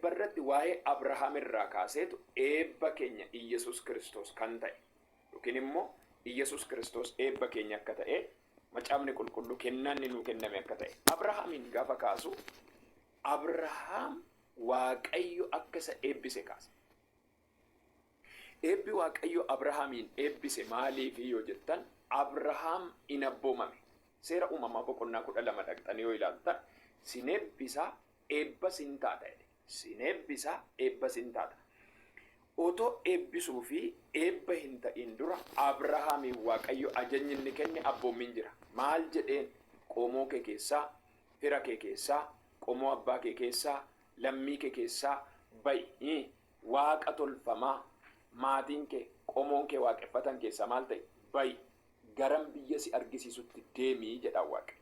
eebbarratti waa'ee Abrahaam irraa kaaseetu eebba keenya Iyesuus Kiristoos kan ta'e yookiin immoo Iyesuus Kiristoos eebba keenya akka ta'e macaafni qulqulluu kennaan nuu kenname akka ta'e Abrahaamin gaafa kaasu Abrahaam Waaqayyo akka isa eebbise kaase. Eebbi Waaqayyo Abrahaamin eebbise maaliif yoo jettan Abrahaam in abboomame. Seera uumamaa boqonnaa 12 dhaqxanii yoo ilaaltan sin eebbisaa eebba sin taata jedhe. Sin eebbisaa eebba sin taata. Otoo eebbisuu fi eebba hin ta'in dura Abrahaamin Waaqayyo ajajni inni kenne abboomin jira. Maal jedheen qomoo kee keessaa, fira kee keessaa, qomoo abbaa kee keessaa, lammii kee keessaa ba'i waaqa tolfamaa maatiin kee qomoon kee waaqeffatan keessaa maal ta'e ba'i garam biyya si argisiisutti deemii jedha Waaqa.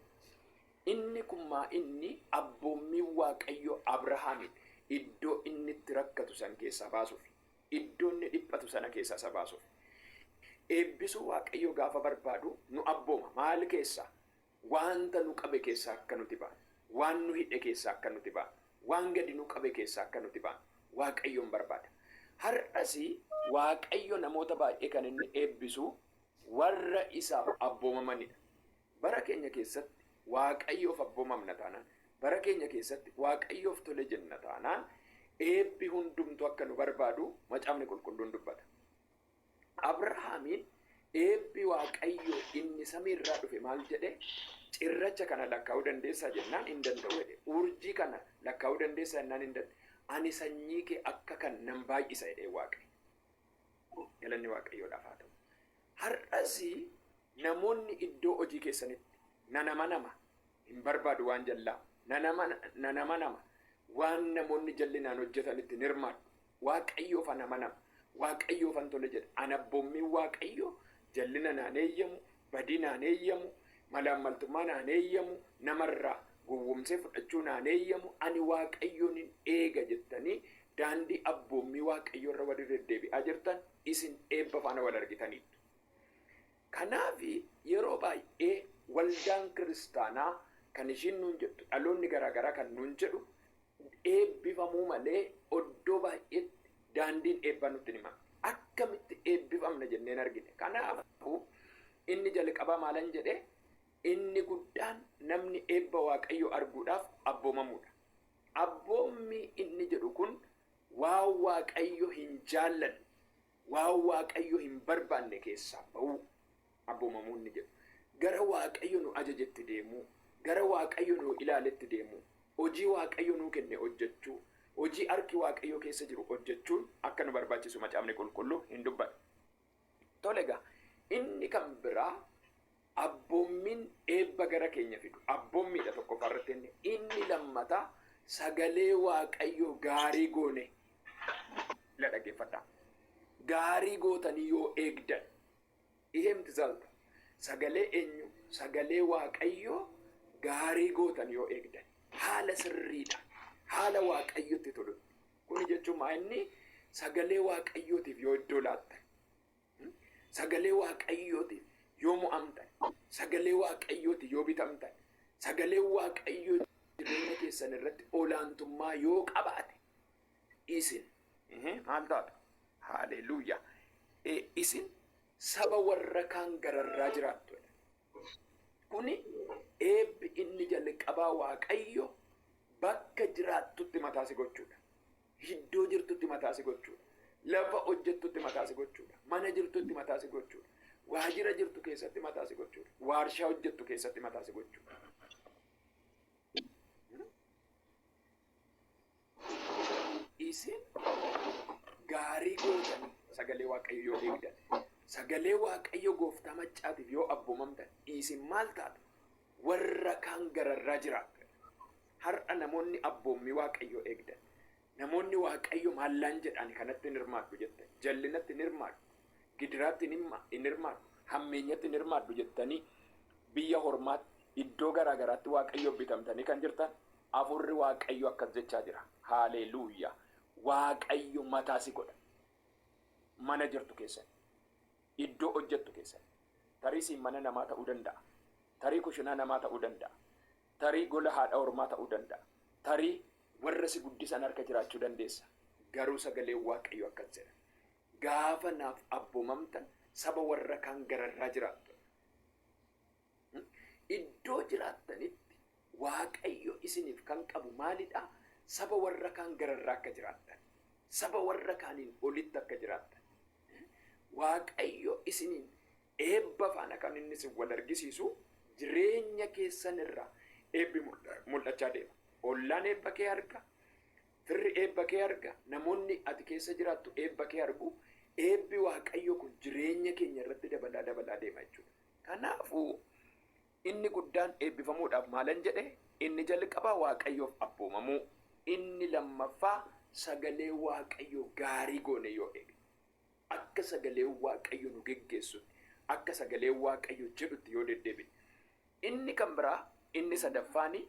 Inni kun inni abboommii Waaqayyo Abrahaamin iddoo inni itti rakkatu san keessaa baasuuf, iddoo inni dhiphatu sana keessaa isa baasuuf. Eebbisuu Waaqayyo gaafa barbaadu nu abbooma maal keessaa? Wanta nu qabe keessaa akka nuti baanu, waan nu hidhe keessaa akka nuti baanu, waan gadi nu qabe keessaa akka nuti baanu Waaqayyoon barbaada. Har'asii Waaqayyo namoota baay'ee kan inni eebbisu warra isaaf abboomamanidha. Bara keenya keessatti Waaqayyoof abboomamna taanaan, bara keenya keessatti Waaqayyoof tole jenna taanaan eebbi hundumtu akka nu barbaadu macaafni qulqulluun dubbata. Abrahaamin eebbi Waaqayyo inni samiirraa dhufe maal jedhe? Cirracha kana lakkaa'uu dandeessaa jennaan hin danda'u jedhe. Urjii kana lakkaa'uu dandeessaa jennaan hin danda'u. Ani sanyii kee akka kan nan baay'isa jedhee Waaqayyo. Galanni Waaqayyoodhaaf haa ta'u. Har'asii namoonni iddoo hojii keessanitti nanama hin barbaadu waan jallaa. Nanama waan namoonni jallinaan hojjetanitti hin hirmaadhu. Waaqayyoof nama. Waaqayyoof an tole jedha. An abboommiin Waaqayyo jallina naan eeyyamu, badii naan eeyyamu, malaammaltummaa naan eeyyamu, namarraa gowwoomsee fudhachuu naan eeyyamu, ani Waaqayyoon hin eega jettanii daandii abboommii Waaqayyo irra wali deddeebi'aa jirtan isin eebba faana wal argitaniidha. Kanaaf yeroo baay'ee waldaan kiristaanaa kan ishiin nuun jettu dhaloonni garaagaraa kan nuun jedhu eebbifamuu malee iddoo baay'eetti daandiin eebbaa nutti hima. Akkamitti eebbifamna jenneen argine. Kanaafuu inni jalqabaa maalan jedhe inni guddaan namni eebba Waaqayyo arguudhaaf abboomamuudha. Abboommi inni jedhu kun waan Waaqayyo hin jaallanne, waan Waaqayyo hin barbaanne keessaa ba'uu abboomamuu inni jedhu. Gara Waaqayyo nu ajajetti deemuu, gara Waaqayyo nu ilaaletti deemuu, hojii Waaqayyo nu kenne hojjechuu, hojii harki Waaqayyo keessa jiru hojjechuun akka nu barbaachisu macaafni qulqulluu hin dubbatu. Tole egaa inni kan biraa abboommiin eebba gara keenya fidu abboommiidha tokkoffaa irratti inni lammataa sagalee Waaqayyo gaarii goone ila dhaggeeffadhaa. Gaarii gootanii yoo eegdan ihemti zalta sagalee eenyu sagalee Waaqayyo gaarii gootanii yoo eegdan haala sirriidha. Haala Waaqayyotti tolu. Kun jechuun inni sagalee Waaqayyootiif yoo iddoo laattan, sagalee Waaqayyootiif yoo mo'amtan, sagalee Waaqayyootiif yoo bitamtan, sagalee Waaqayyoo jireenya keessan irratti olaantummaa yoo qabaate isin maal taatu? Haleluuyaa. Isin saba warra kaan gararraa jiraattu. Kuni eebbi inni jalqabaa Waaqayyo bakka jiraattutti mataasi gochuudha. Iddoo jirtutti mataasi gochuudha. Lafa hojjettutti mataasi gochuudha. Mana jirtutti mataasi gochuudha. Waajjira jirtu keessatti mataasi gochuudha. Waarshaa hojjettu keessatti mataasi gochuudha. Isin gaarii gootanii sagalee Waaqayyo yoo eegdan, sagalee Waaqayyo gooftaa maccaatiif yoo abboomamtan, isin maal taatu? Warra kaan gararraa jiraattu. Har'a namoonni abboommii Waaqayyo eegdan, namoonni Waaqayyo maallaan jedhaan kanatti hin hirmaadhu jettan, jallinatti hin hirmaadhu, gidiraatti hin hirmaadhu, hammeenyatti hin hirmaadhu jettanii biyya hormaatti iddoo garaagaraatti Waaqayyo bitamtanii kan jirtan afurri Waaqayyo akkas jechaa jira. Haleluuyaa. Waaqayyo mataasi godha. Mana jirtu keessan, iddoo hojjettu keessan, tarii siin mana namaa ta'uu danda'a, tarii kushinaa namaa ta'uu danda'a, tarii gola haadha ormaa ta'uu danda'a, tarii warra si guddisan harka jiraachuu dandeessa. Garuu sagalee Waaqayyo akkas jedha. Gaafa naaf abboomamtan saba warra kaan gararraa jiraattu. Iddoo jiraattanitti Waaqayyo isiniif kan qabu maalidha? Saba warra kaan gararraa akka jiraattan. Saba warra kaaniin olitti akka jiraattan. Waaqayyo isiniin eebba faana kan inni isin wal argisiisu jireenya keessan irraa eebbi mul'achaa deema. Ollaan eebba kee arga. Firri eebba kee arga. Namoonni ati keessa jiraattu eebba kee argu. Eebbi Waaqayyo kun jireenya keenya irratti dabalaa deema jechuudha. Kanaafuu inni guddaan eebbifamuudhaaf maalan jedhe? Inni jalqabaa Waaqayyoof abboomamuu. Inni lammaffaa sagalee Waaqayyo gaarii goone yoo eege. Akka sagalee Waaqayyo nu geggeessutti, akka sagalee Waaqayyo jedhutti yoo deddeebine. Inni kan biraa, inni sadaffaani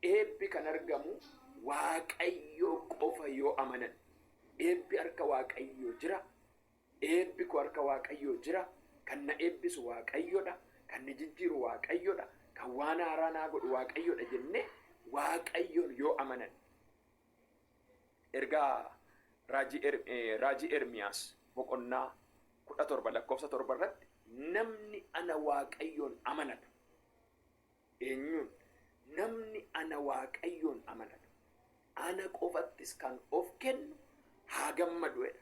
eebbi kan argamu Waaqayyo qofa yoo amanan. Eebbi harka Waaqayyo jira. Eebbi ko harka Waaqayyo jira. Kan na eebbisu Waaqayyodha. Kan ni jijjiiru Waaqayyodha. Kan waan haaraa naa godhu Waaqayyodha jennee Waaqayyoon yoo amanan. Ergaa raajii Ermiyaas boqonnaa 17:7 irratti namni ana Waaqayyoon amanatu. Eenyuun? Namni ana Waaqayyoon amanatu. Ana qofattis kan of kennu haa gammaduudha.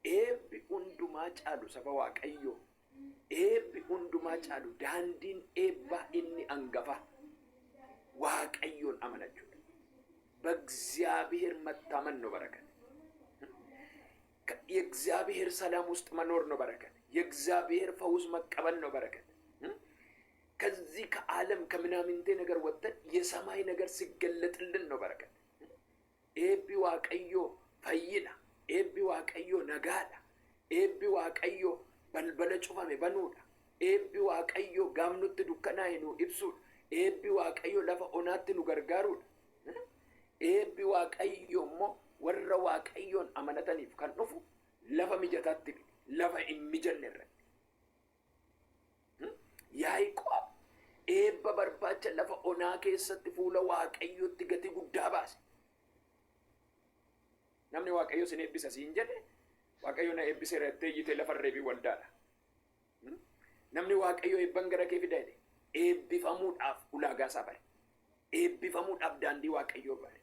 Eebbi hundumaa caalu saba Waaqayyoo. Eebbi hundumaa caalu daandiin eebbaa inni hangafa Waaqayyoon amanachuudha. በእግዚአብሔር መታመን ነው በረከት። የእግዚአብሔር ሰላም ውስጥ መኖር ነው በረከት። የእግዚአብሔር ፈውስ መቀበል ነው በረከት። ከዚህ ከዓለም ከምናምንቴ ነገር ወጥተን የሰማይ ነገር ሲገለጥልን ነው በረከት። ኤቢ ዋቀዮ ፈይና፣ ኤቢ ዋቀዮ ነጋዳ፣ ኤቢ ዋቀዮ በልበለ ጩፋሜ በኑዳ፣ ኤቢ ዋቀዮ ጋምኑት ዱከናይ ኑ ኢብሱድ፣ ኤቢ ዋቀዮ ለፈ ኦናት ኑ ገርጋሩድ። Eebbi Waaqayyo immoo warra Waaqayyoon amanataniif kan dhufu lafa mijataatti, lafa hin mijanne irratti. Yaaqoob eebba barbaacha lafa onaa keessatti fuula Waaqayyootti gatii guddaa baase. Namni Waaqayyo sin eebbisa siin jedhe Waaqayyo na eebbise irratti iyyitee lafa reebii waldaadha. Namni Waaqayyo eebban gara kee fida jedhe eebbifamuudhaaf ulaagaa isaa bare. Eebbifamuudhaaf daandii Waaqayyoo bare.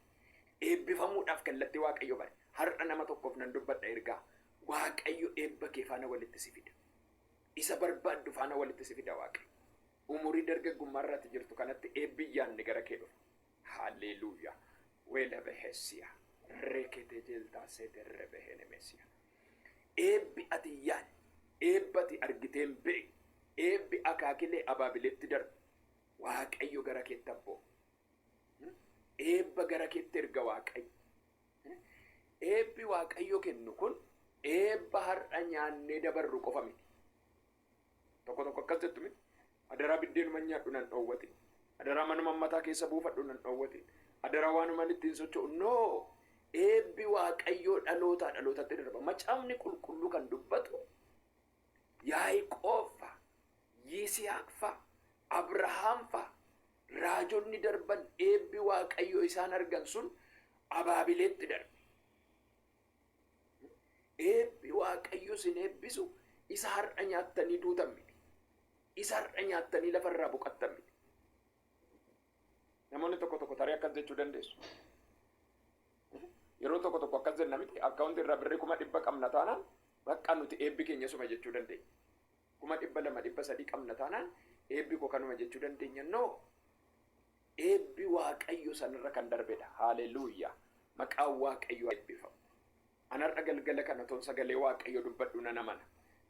Eebbifamuudhaaf kallattii Waaqayyo bare. Har'a nama tokkoof nan dubbadha ergaa. Waaqayyo eebba kee faana walitti si fida. Isa barbaaddu faana walitti si fida Waaqayyo. Umurii dargaggummaa irratti jirtu kanatti eebbi yaanni gara kee dhufa. Haalleluuyaa. Weela behesiya. Rekete jeltaa seeterre behene mesiya. Eebbi ati yaan. Eebbi ati argiteen beek. Eebbi akaakilee abaabileetti darbu. Waaqayyo gara keetti abboo. Eebba gara keetti erga Waaqayyo. Eebbi Waaqayyo kennu kun eebba har'a nyaannee dabarru qofa miti. Tokko akkas jettu miti. Adaraa biddeenuma nyaadhu nan dhoowwatin. Adaraa manuma mataa keessa buufadhu nan dhoowwatin. Adaraa waanuma ittiin socho'u. No! Eebbi Waaqayyoo dhalootaa dhalootatti darba. Macaafni qulqulluu kan dubbatu Yaaqoob fa'a, Yisihaaq fa'a, Abrahaam fa'a. Raajonni darban eebbi Waaqayyo isaan argan sun abaabileetti darbe. Eebbi Waaqayyo sin eebbisu isa har'a nyaattanii duutan miti. Isa har'a nyaattanii lafarraa boqattan miti. Namoonni tokko tarii akkas jechuu dandeessu. Yeroo tokko akkas jenna miti. Akkaawunti irraa birrii 100 qabna taanaan bakka nuti eebbi keenya suma jechuu dandeenya. 200, 300 qabna taanaan eebbi koo kanuma jechuu dandeenya. No! Eebbi Waaqayyo sanarra kan darbedha. Haalleluuyaa. Maqaan Waaqayyo eebbifamu. Anarra galgala kana toon sagalee Waaqayyo dubbadhu nan amana.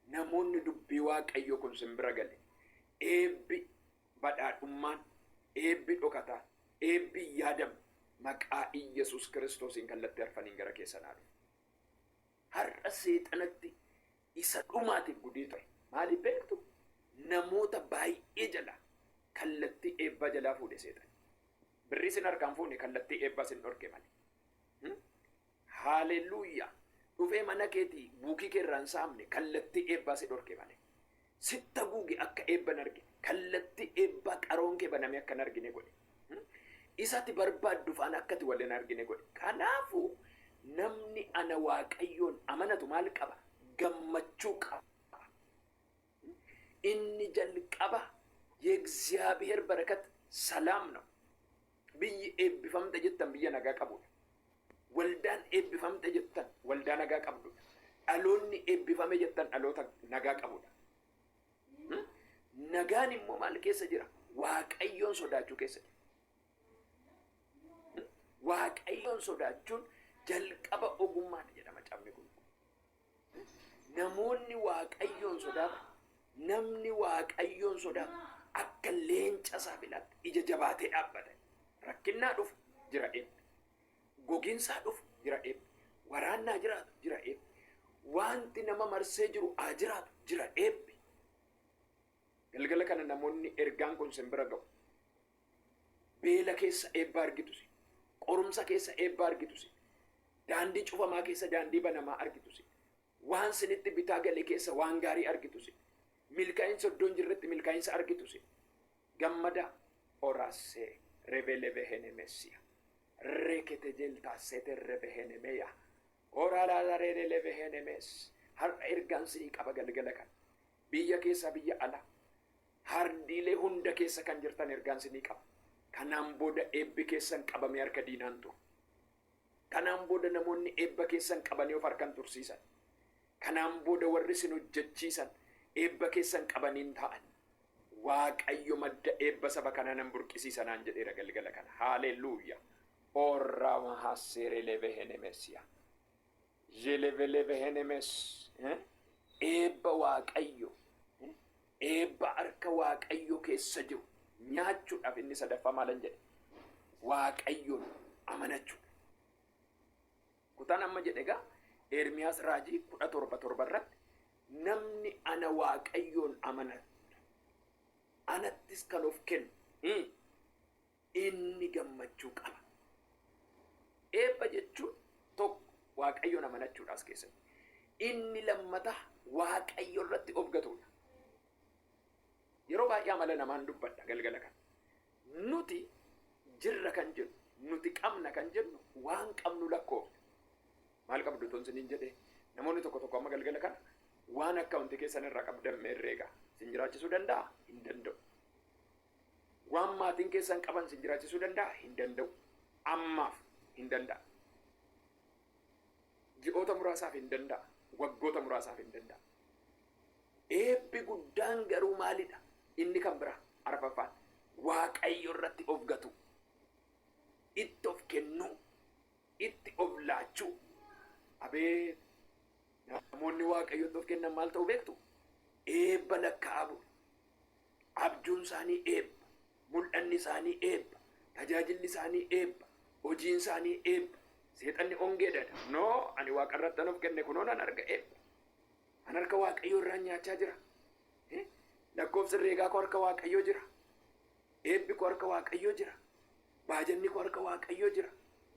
Namoonni dubbii Waaqayyo kun simbira gale. Eebbi badhaadhummaan, eebbi dhokataan, eebbi yaadam maqaa Iyesuus Kiristoosiin kallattii arfaniin gara keessan haa dhufu. Har'a seexanatti isa dhumaatiif gudii ture. Maaliif beektu? Namoota baay'ee jala kallattii eebbaa jalaa fuudhe seexan. Birrii sin harkaan fuune kallattii eebbaa sin dhorke malee. Haalleluuyaa. Dhufee mana keetii buukii keerraan saamne kallattii eebbaa si dhorke malee. Sitta guuge akka eebban argine kallattii eebbaa qaroon kee baname akka hin argine godhe. isatti barbaaddu faana akkati waliin argine godhe. Kanaafuu namni ana waaqayyoon amanatu maal qaba? Gammachuu qaba. Inni jalqaba የእግዚአብሔር በረከት ሰላም ነው። ብይ ኤብቢፈምተ ጀተን ብየ ነጋ ቀቡudha. Waldaan eebbifamte jettan waldaa nagaa qabdudha. Dhaloonni eebbifame jettan dhaloota nagaa qabudha. Nagaan immoo maal keessa jira? Waaqayyoon sodaachuu keessa jira. Waaqayyoon sodaachuun jalqaba ogummaadha jedhama cabni kun. Namoonni waaqayyoon sodaatan, namni waaqayyoon sodaatu akka leenca saafilaatti ija jabaatee dhaabbata. Rakkinnaa dhufu jira eebbi. Gogiinsaa dhufu jira eebbi. Waraannaa jiraatu jira eebbi. Wanti nama marsee jiru haa jiraatu jira eebbi. Galgala kana namoonni ergaan kun simbira ga'u. Beela keessa eebba argitusi. Qorumsa keessa eebba argitusi. Daandii cufamaa keessa daandii banamaa argitusi. Waan sinitti bitaa galee keessa waan gaarii argitusi. Milkaa'insa iddoon jirretti milkaa'insa argitusi. Gammada oraasee rebeelebe henemessiya. Rekete jeltaasete rebe henemeya. Oraalaala reelebe henemes. Har'a ergaan sinii qaba galgala kan. Biyya keessa biyya ala. Hardiilee hunda keessa kan jirtan ergaan sinii qaba. Kanaan booda eebbi keessan qabamee harka diinaan turu. Kanaan booda namoonni eebba keessan qabanii of harkan tursiisan. Kanaan booda warri sin hojjechiisan eebba keessan qabaniin ta'an. Waaqayyo madda eebba saba kanaa nan burqisiisanaan jedheera galgala kana. Haaleluyyaa. Orra mahasere leve henemesiya. Jeleve leve henemes. Eebba waaqayyo. Eebba harka waaqayyo keessa jiru. Nyaachuudhaaf inni sadaffaa maalan jedhe? Waaqayyoon amanachuudha. Kutaan amma jedhe egaa Ermiyaas raajii 17:7 irratti namni ana waaqayyoon amanatu anattis kan of kennu inni gammachuu qaba. Eebba jechuun tokko waaqayyoon amanachuudhaas keessatti. Inni lammata waaqayyo irratti of gatuudha. Yeroo baay'ee amala namaan dubbadha galgala kan. Nuti jirra kan jennu, nuti qabna kan jennu waan qabnu lakkoofne. Maal qabdu toon siniin jedhee namoonni tokko tokko amma galgala kana waan akkaawuntii keessan irraa qabdan meerreegaa sin jiraachisuu danda'a? Hin danda'u. Waan maatiin keessan qaban sin jiraachisuu danda'a? Hin danda'u. Ammaaf hin danda'a. Ji'oota muraasaaf hin danda'a. Waggoota muraasaaf hin danda'a. Eebbi guddaan garuu maalidha? Inni kan biraa arfaffaan waaqayyo irratti of gatu, itti of kennuu, itti of laachuu. Abee namoonni waaqayyotti of kennan maal ta'u beektu? Eebba lakkaa'amu. Abjuun isaanii eebba, mul'anni isaanii eebba, tajaajilli isaanii eebba, hojiin isaanii eebba. Seexanni ongeedha. Noo ani waaqa irratti of kenne kunoo nan arga eebba. An harka waaqayyoo irraa nyaachaa jira. Lakkoofsi reegaa koo harka waaqayyoo jira. Eebbi koo harka waaqayyoo jira. Baajanni koo harka waaqayyoo jira.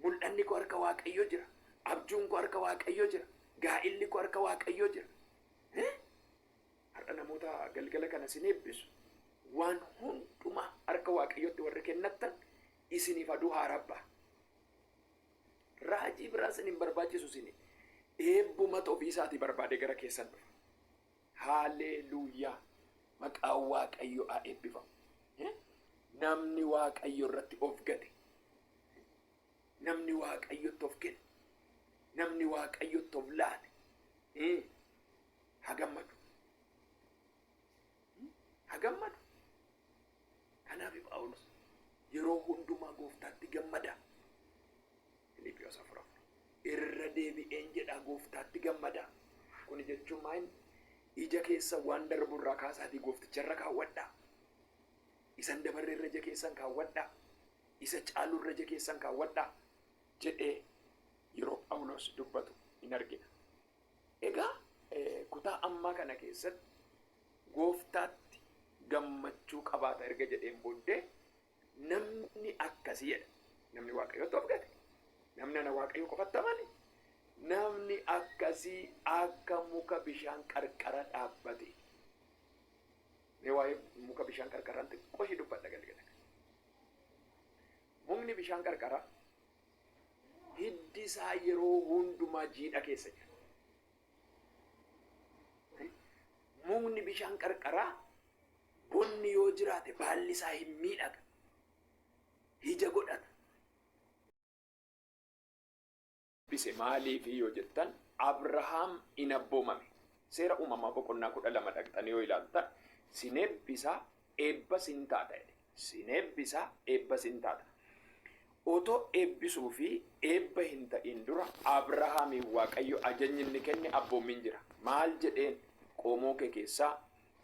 Mul'anni koo harka waaqayyoo jira. Abjuun koo harka waaqayyoo jira. Gaa'illi koo harka waaqayyoo jira. Har'a namoota galgala kana sin eebbisu. Waan hundumaa harka waaqayyootti warri kennattan isiniif aduu haa rabbaa. Raajii biraa sin hin barbaachisu sini. Eebbumata ofii isaatii barbaade gara keessan dhufa. Haalleluuyaa. Maqaan waaqayyo haa eebbifamu. Namni waaqayyo irratti of gate. Namni waaqayyotti of kenne. Namni waaqayyotti of laate. Haa gammadu. Haa gammadu. Kanaaf Phaawulos yeroo hundumaa gooftaatti gammada. Filiippiyoos 4 irra deebi'een jedha gooftaatti gammada. Kun jechuun maal? Ija keessa waan darbu irraa kaasaatii goofticha irra kaawwadhaa. Isan dabarre irra ija keessan kaawwadhaa. Isa caalu irra ija keessan kaawwadhaa jedhee yeroo Phaawulos dubbatu in argina. Egaa kutaa ammaa kana keessatti gooftaatti gammachuu qabaata erga jedheen booddee namni akkasii jedha. Namni waaqayyotti of gate. Namni ana waaqayyo qofatti amane. Namni akkasii akka muka bishaan qarqara dhaabbate. Mee waa'ee muka bishaan qarqaraan xiqqoo ishee dubbadha galgala. Mukni mukni bishaan qarqara hiddi isaa yeroo hundumaa jiidha keessa jira. Mukni bishaan qarqara bonni yoo jiraate baalli isaa hin miidhaga, ija godhata. Bise maaliif yoo jettan Abrahaam in abboomame. Seera uumamaa boqonnaa 12 dhaqxanii yoo ilaaltan sin eebbisaa eebba sin taata jedhe. Sin eebbisaa eebba sin taata. Otoo eebbisuu fi eebba hin ta'in dura Abrahaamiin Waaqayyo ajajni inni kenne abboomin jira. Maal jedheen? Qomoo kee keessaa,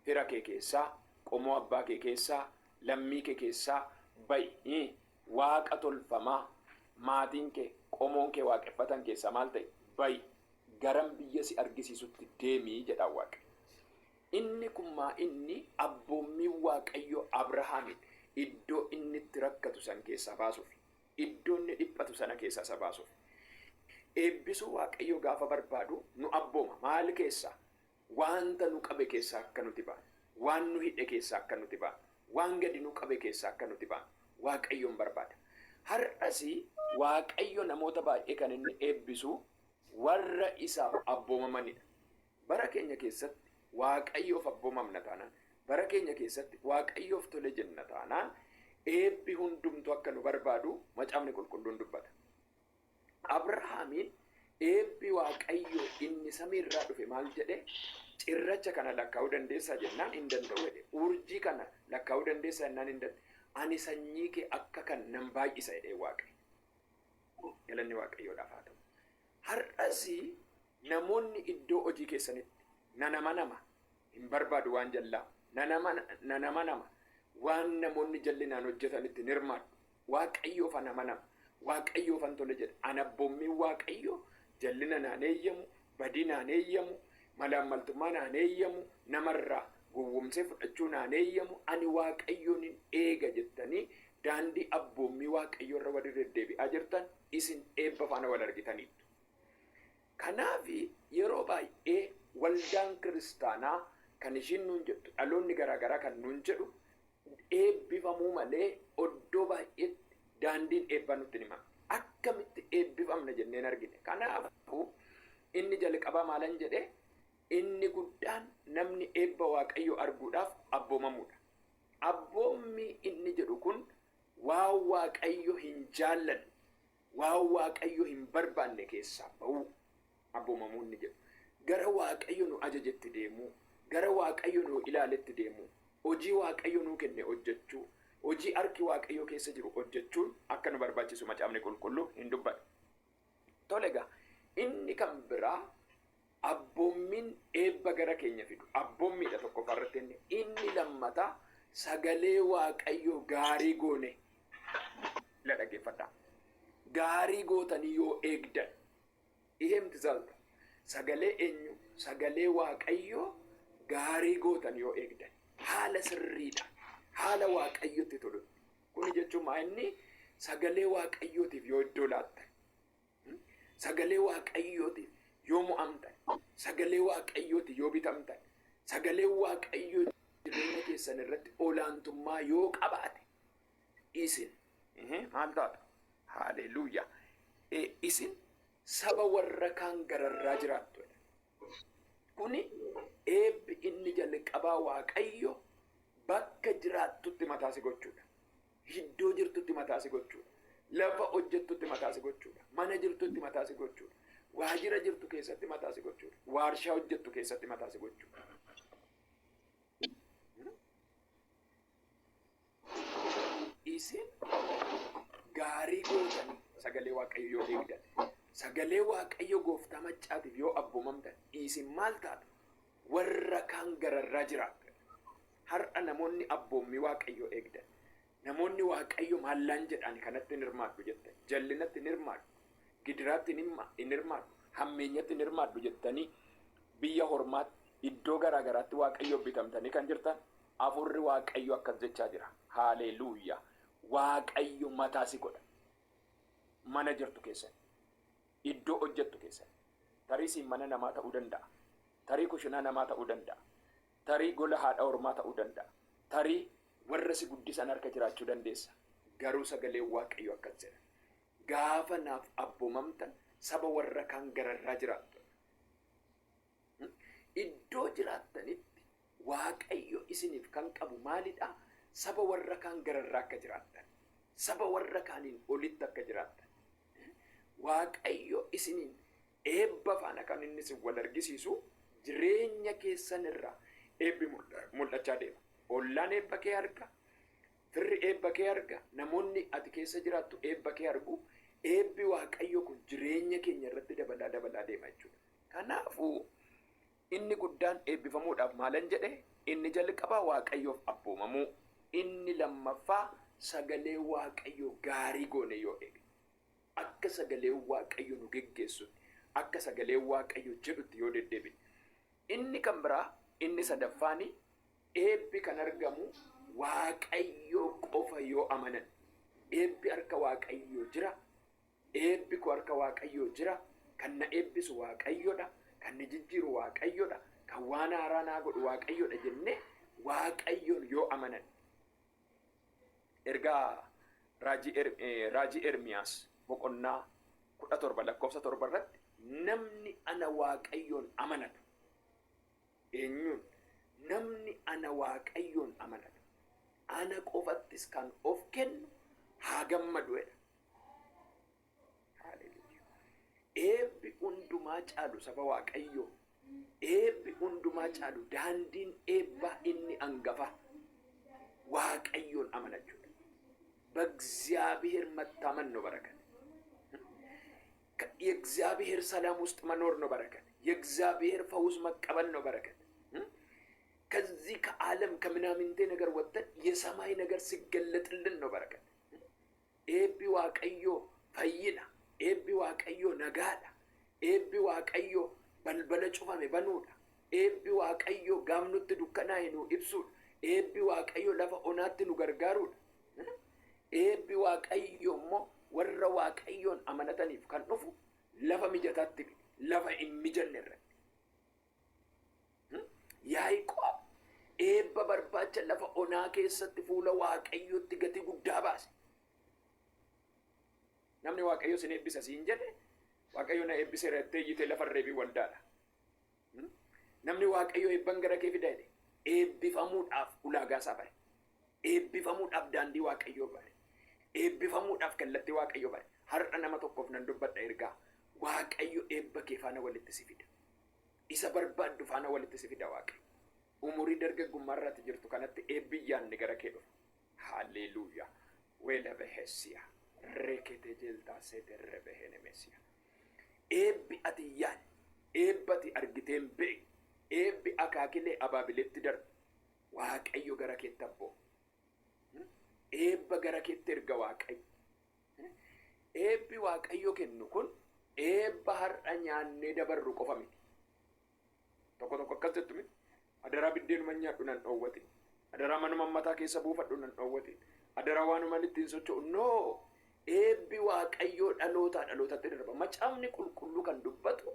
fira kee keessaa, qomoo abbaa kee keessaa, lammii kee keessaa ba'i. Waaqa tolfamaa maatiin kee, qomoon kee waaqeffatan keessaa maal ta'e? Ba'i. Garam biyya si argisiisutti deemii jedha Waaqayyo. Inni kun inni abboommii Waaqayyo Abrahaamiin iddoo inni itti rakkatu san keessaa baasuuf, iddoo inni dhiphatu sana keessaa isa baasuuf. Eebbisuu Waaqayyo gaafa barbaadu nu abbooma. Maal keessaa? Wanta nu qabe keessaa akka nuti baanu, waan nu hidhe keessaa akka nuti baanu, waan gadi nu qabe keessaa akka nuti baanu Waaqayyoon barbaada. Har'asii Waaqayyo namoota baay'ee kan inni eebbisu warra isaaf abboomamanidha. Bara keenya keessatti Waaqayyoof abboomamna taanaan, bara keenya keessatti Waaqayyoof tole jenna taanaan eebbi hundumtu akka nu barbaadu macaafni qulqulluun dubbata. Abrahaamiin eebbi Waaqayyo inni samiirraa dhufe maal jedhe? Cirracha kana lakkaa'uu dandeessaa jennaan hin danda'u jedhe. Urjii kana lakkaa'uu dandeessaa jennaan hin danda'u. Ani sanyii kee akka kan nan baay'isa jedhee Waaqayyo. Galanni Waaqayyoodhaaf haa ta'u. Har'asii namoonni iddoo hojii keessanitti nama hin barbaadu waan jallaa, nama waan namoonni jallinaan hojjetanitti hin hirmaadhu. Waaqayyoof nama, Waaqayyoofan tole jedha. Ana abboommiin Waaqayyo jallina naan eeyyamu, badii naan eeyyamu, malaammaltummaa naan eeyyamu, namarraa gowwomsee fudhachuu naan eeyyamu. Ani Waaqayyoon hin eega jettanii daandii abboommii Waaqayyo irra wal deddeebi'aa jirtan isin eebba faana wal argitaniittu. Kanaaf yeroo baay'ee waldaan kiristaanaa kan ishiin nuun jettu, dhaloonni garaagaraa kan nuun jedhu eebbifamuu malee oddoo baay'eetti daandiin eebbaa nutti hima. Akkamitti eebbifamna jenneen argine. Kanaafuu inni jalqabaa maalan jedhe? Inni guddaan namni eebba Waaqayyo arguudhaaf abboomamuudha. Abboommi inni jedhu kun waan Waaqayyo hin jaallanne, waan Waaqayyo hin barbaanne keessaa ba'uu abboomamuu inni jedhu. Gara Waaqayyo nu ajajetti deemuu, gara Waaqayyo nu ilaaletti deemuu, hojii Waaqayyo nu kenne hojjechuu, hojii harki Waaqayyo keessa jiru hojjechuun akka nu barbaachisu macaafni qulqulluu hin dubbatu. Tole egaa inni kan biraa abboommiin eebba gara keenya fidu abboommiidha tokkoffaa irratti. Inni lammataa sagalee Waaqayyo gaarii goone la dhaggeeffadhaa. Gaarii gootanii yoo eegdan ihemti zalta sagalee eenyu? Sagalee Waaqayyo gaarii gootan yoo eegdan haala sirriidha, haala Waaqayyotti tolu. Kuni jechuun inni sagalee Waaqayyootiif yoo iddoo laattan, sagalee Waaqayyootiif yoo mo'amtan, sagalee Waaqayyootiif yoo bitamtan, sagalee Waaqayyoo jireenya keessan irratti olaantummaa yoo qabaate isin maal taatu? Haleluuyaa! Isin saba warra kaan gararraa jiraattu. Kuni eebbi inni jalqabaa Waaqayyo bakka jiraattutti mataa si gochuudha. Iddoo jirtutti mataa si gochuudha. Lafa hojjettutti mataa si gochuudha. Mana jirtutti mataa si gochuudha. Waajjira jirtu keessatti mataa si gochuudha. Waarshaa hojjettu keessatti mataa si gochuudha. Isin gaarii gootanii sagalee Waaqayyo yoo eegdan, sagalee Waaqayyo gooftaa maccaatiif yoo abboomamtan isin maal taatu? Warra kaan gararraa jiraattu. Har'a namoonni abboommii Waaqayyo eegdan, namoonni Waaqayyo maallaan jedhaan kanatti hin hirmaadhu jettan, jallinatti hin hirmaadhu, gidiraatti hin hirmaadhu, hammeenyatti hin hirmaadhu jettanii biyya hormaatti iddoo garaagaraatti Waaqayyo bitamtanii kan jirtan afurri Waaqayyo akkas jechaa jira. Haleluuyaa! Waaqayyo mataa si godha. Mana jirtu keessan, iddoo hojjettu keessan, tarii siin mana namaa ta'uu danda'a, tarii kushinaa namaa ta'uu danda'a, tarii gola haadha hormaa ta'uu danda'a, tarii warra si guddisan harka jiraachuu dandeessa. Garuu sagalee waaqayyo akkas jedha. Gaafa naaf abboomamtan saba warra kaan gararraa jiraattu. Iddoo jiraattanitti waaqayyo isiniif kan qabu maalidha? Saba warra kaan gararraa akka jiraattan. Saba warra kaaniin olitti akka jiraattan. Waaqayyo isiniin eebba faana kan inni isin wal argisiisu jireenya keessan irraa eebbi mul'achaa deema. Ollaan eebba kee arga. Firri eebba kee arga. Namoonni ati keessa jiraattu eebba kee argu. Eebbi waaqayyo kun jireenya keenya irratti dabalaa deema jechuudha. Kanaafuu inni guddaan eebbifamuudhaaf maalan jedhe? Inni jalqabaa waaqayyoof abboomamuu. Inni lammaffaa sagalee waaqayyo gaarii goone yoo eege. Akka sagalee waaqayyo nu geggeessu, akka sagalee waaqayyo jedhutti yoo deddeebine. Inni kan biraa, inni sadaffaani eebbi kan argamu waaqayyo qofa yoo amanan. Eebbi harka waaqayyo jira. Eebbi koo harka waaqayyo jira. Kan na eebbisu waaqayyodha. Kan na jijjiiru waaqayyodha. Kan waan haaraa naa godhu waaqayyodha jennee waaqayyoon yoo amanan. Ergaa raajii Ermiyaas boqonnaa 17:7 irratti namni ana waaqayyoon amanatu. Eenyuun? Namni ana waaqayyoon amanatu. Ana qofattis kan of kennu haa gammadu jedha. Eebbi hundumaa caalu saba waaqayyoo. Eebbi hundumaa caalu daandiin eebbaa inni hangafa waaqayyoon amanachuudha. በእግዚአብሔር መታመን ነው በረከት። የእግዚአብሔር ሰላም ውስጥ መኖር ነው በረከት። የእግዚአብሔር ፈውስ መቀበል ነው በረከት። ከዚህ ከዓለም ከምናምንቴ ነገር ወጥተን የሰማይ ነገር ሲገለጥልን ነው በረከት። ኤቢ ዋቀዮ ፈይና፣ ኤቢ ዋቀዮ ነጋዳ፣ ኤቢ ዋቀዮ በልበለ ጩፋሜ በኑዳ፣ ኤቢ ዋቀዮ ጋምኑት ዱከናይኑ ኢብሱድ፣ ኤቢ ዋቀዮ ለፈ ኦናት ኑ ገርጋሩድ። Eebbi waaqayyo immoo warra waaqayyoon amanataniif kan dhufu lafa mijataatti lafa hin mijanne irratti. Yaaqoob eebba barbaacha lafa onaa keessatti fuula waaqayyootti gatii guddaa baase. Namni waaqayyo sin eebbisa siin jedhe waaqayyo na eebbise reettee iyyitee lafa reebii waldaadha. Namni waaqayyo eebban gara kee fida jedhe eebbifamuudhaaf ulaagaa isaa bare. Eebbifamuudhaaf daandii waaqayyoo bare. Eebbifamuudhaaf kallattii waaqayyo bare. Har'a nama tokkoof nan dubbadha ergaa. Waaqayyo eebba kee faana walitti si fida. Isa barbaaddu faana walitti si fida waaqayyo. Umurii dargaggummaa irratti jirtu kanatti eebbi yaanni gara kee dhufa. Haalleluuyaa. Weela behesiyaa. Rekete jeltaa seeterre behene mesiyaa. Eebbi ati yaanni. Eebbi ati argiteen beeku. Eebbi akaakilee abaabileetti darbu. Waaqayyo gara keetti abboo. Eebba gara keetti erga waaqayyo. Eebbi waaqayyo kennu kun eebba har'a nyaannee dabarru qofa miti. Tokko akkas jettu miti. Adaraa biddeenuma nyaadhu nan dhoowwatin. Adaraa manuma mataa keessa buufadhu nan dhoowwatin. Adaraa waanuma ittiin socho'u. No! Eebbi waaqayyoo dhalootatti darba. Macaafni qulqulluu kan dubbatu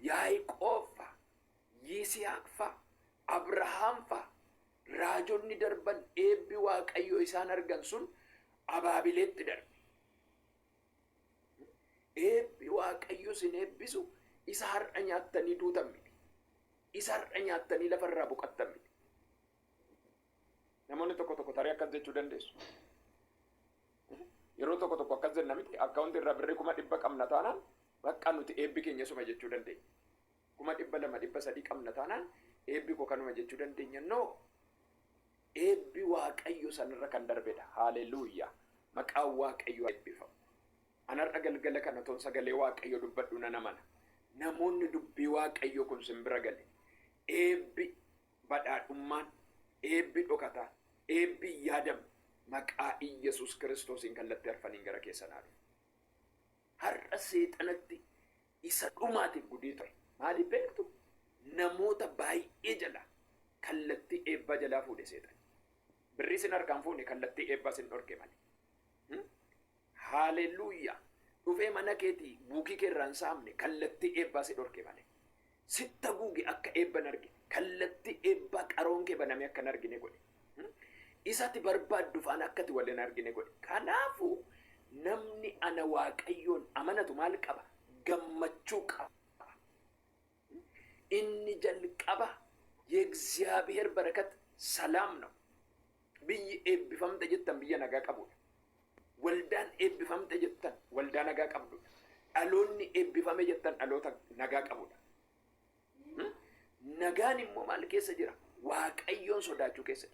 Yaaqoob fa'a, Yisihaaq fa'a, Abrahaam fa'a. Raajonni darban eebbi waaqayyo isaan argan sun abaabileetti darbe. Eebbi waaqayyo sin eebbisu isa har'a nyaattanii duutan miti. Isa har'a nyaattanii lafarraa boqattan miti. Namoonni tokko tarii akkas jechuu dandeessu. Yeroo tokko akkas jenna miti. Akkaawuntii irraa birrii 100 qabna taanaan bakka nuti eebbi keenya suma jechuu dandeenya. 200,300 qabna taanaan eebbi koo kanuma jechuu dandeenya. No! Eebbi waaqayyo sanirra kan darbedha. Haalleluuyaa. Maqaan waaqayyo eebbifamu. Anarra galgala kana toon sagalee waaqayyo dubbadhu nan amana. Namoonni dubbii waaqayyo kun simbira gale. Eebbi badhaadhummaan, eebbi dhokataan, eebbi yaadamu maqaa Iyesuus Kiristoosiin kallattii arfaniin gara keessanaa dhufu. Har'a seexanatti isa dhumaatiif gudii ta'e. Maaliif beektu? Namoota baay'ee jala kallattii eebbaa jalaa fuudhe seexan. Birrii sin harkaan fuune kallattii eebbaa sin dhorke malee. Haalleluuyaa. Dhufee mana keetii buukii kee irraan saamne kallattii eebbaa si dhorke malee. Sitta guuge akka eebban argine kallattii eebbaa qaroon kee baname akka hin argine godhe. isatti barbaaddu faana akkati waliin argine godhe. Kanaafuu namni ana waaqayyoon amanatu maal qaba? Gammachuu qaba. inni jalqaba የእግዚአብሔር በረከት ሰላም ነው። ብይ ኤብፈምተ ጀተን ብየ ነጋ ቀቡዳ ወልዳን ኤብፈምተ ጀተን ወልዳ ነጋ ቀቡዳ አሎኒ ኤብፈመ ጀተን አሎታ ነጋ ቀቡዳ ነጋን ኢሞ ማል ኬሰ ጅራ waaqayyoon sodaachuu keessa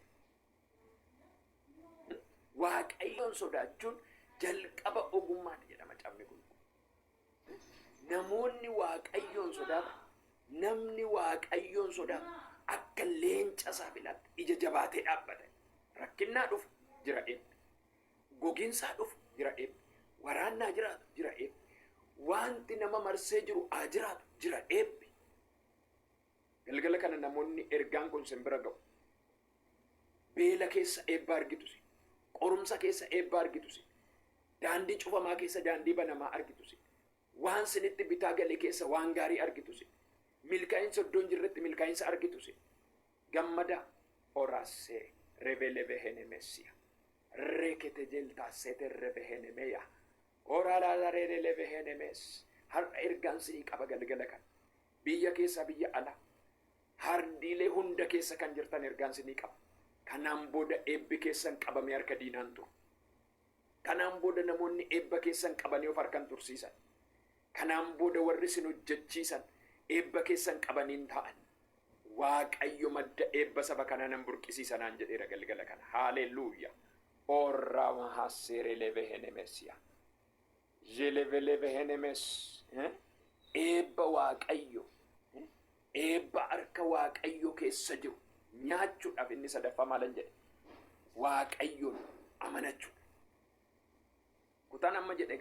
waaqayyoon sodaachuun jalqaba ogummaati jedhama cabni kun. Namoonni waaqayyoon sodaatan namni waaqayyoon sodaatu akka leenca saafilaatti ija jabaatee dhaabbata. Rakkinnaa dhufu jira eebbi, gogiinsaa dhufu jira eebbi, waraannaa jiraatu jira eebbi, wanti nama marsee jiru haa jiraatu jira eebbi. Galgala kana namoonni ergaan kun simbira ga'u. Beela keessa eebba argitusi, qorumsa keessa eebba argitusi, daandii cufamaa keessa daandii banamaa argitusi, waan sinitti bitaa galee keessa waan gaarii argitusi, milkaa'insa iddoon jirretti milkaa'insa argitusi. Gammada oraasee rebele behenemesiya rekete jeltaasete rebehenemeya oraalaala reele behenemes har'a ergaan sinii qaba galgala kana. Biyya keessa biyya ala hardiilee hunda keessa kan jirtan ergaan sinii qaba. Kanaan booda eebbi keessan qabamee harka diinaan turu. Kanaan booda namoonni eebba keessan qabanii of harkan tursiisan. Kanaan booda warri sin hojjechiisan eebba keessan qabaniin ta'an. Waaqayyo madda eebba saba kanaa nan burqisiisanaan jedheera galgala kana. Haaleluyyaa. Orra mahaseere lebehenemesiya. Jelebelebehenemes. Eebba waaqayyo. Eebba harka waaqayyo keessa jiru nyaachuudhaaf inni sadaffaa maalan jedhe? Waaqayyoon amanachuu. Kutaan amma jedhe